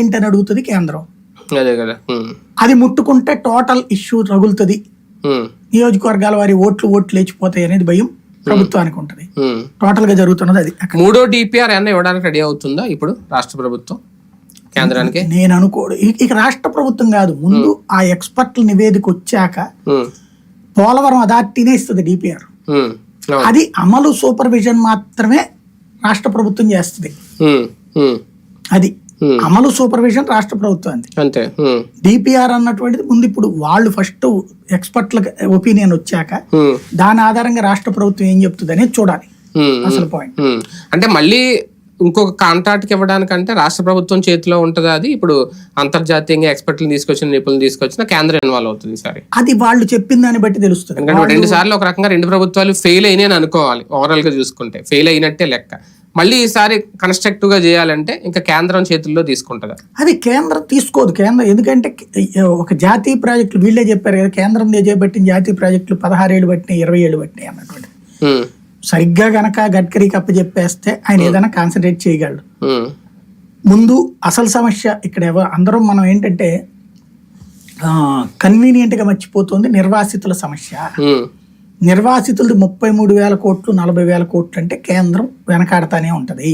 ఏంటని అడుగుతుంది కేంద్రం. అదే కదా. అది ముట్టుకుంటే టోటల్ ఇష్యూ రగులుతుంది, నియోజకవర్గాల వారి ఓట్లు లేచిపోతాయి అనేది భయం ప్రభుత్వానికి ఉంటది. టోటల్ గా జరుగుతున్నది అది. మూడో డిపిఆర్ అన్న ఇవ్వడానికి రెడీ అవుతుందా ఇప్పుడు రాష్ట్ర ప్రభుత్వం కేంద్రానికి? నేను అనుకోడు. ఇక రాష్ట్ర ప్రభుత్వం కాదు, ముందు ఆ ఎక్స్పర్ట్ల నివేదిక వచ్చాక పోలవరం అథారిటీనే ఇస్తుంది డిపిఆర్. అది అమలు సూపర్విజన్ మాత్రమే రాష్ట్ర ప్రభుత్వం చేస్తుంది. అది అమలు సూపర్విజన్ రాష్ట్ర ప్రభుత్వం. అంతే. డిపిఆర్ అన్నటువంటిది ముందు ఇప్పుడు వాళ్ళు ఫస్ట్ ఎక్స్పర్ట్ల ఒపీనియన్ వచ్చాక దాని ఆధారంగా రాష్ట్ర ప్రభుత్వం ఏం చెప్తుంది అనేది చూడాలి అసలు పాయింట్. అంటే మళ్ళీ ఇంకొక కాంట్రాక్ట్ ఇవ్వడానికంటే రాష్ట్ర ప్రభుత్వం చేతిలో ఉంటది. అది ఇప్పుడు అంతర్జాతీయంగా ఎక్స్పర్ట్లు తీసుకొచ్చిన నిపుణులు తీసుకొచ్చిన కేంద్రం ఇన్వాల్వ్ అవుతుంది. సరే, అది వాళ్ళు చెప్పిన దాన్ని బట్టి తెలుస్తుంది. ఎందుకంటే 2 సార్లు ఒక రకంగా 2 ప్రభుత్వాలు ఫెయిల్ అయినాయి అనుకోవాలి. ఓవరాల్ గా చూసుకుంటే ఫెయిల్ అయినట్టే లెక్క. మళ్ళీ ఈసారి కన్స్ట్రక్టివ్ గా చేయాలంటే ఇంకా కేంద్రం చేతుల్లో తీసుకుంటదా? అది కేంద్రం తీసుకోదు. కేంద్రం ఎందుకంటే ఒక జాతీయ ప్రాజెక్టులు వీళ్ళే చెప్పారు కదా, కేంద్రం చేపట్టిన జాతీయ ప్రాజెక్టులు 16 ఏళ్ళు పట్టినాయి, 20 ఏళ్ళు పట్టినాయి అన్నటువంటి. సరిగ్గా గనక గడ్కరీకి అప్పచెప్పేస్తే ఆయన ఏదైనా కాన్సన్ట్రేట్ చేయగలడు. ముందు అసలు సమస్య ఇక్కడ అందరం మనం ఏంటంటే కన్వీనియంట్ గా మర్చిపోతుంది నిర్వాసితుల సమస్య. నిర్వాసితులది 33,000 కోట్లు 40,000 కోట్లు అంటే కేంద్రం వెనకాడతానే ఉంటది.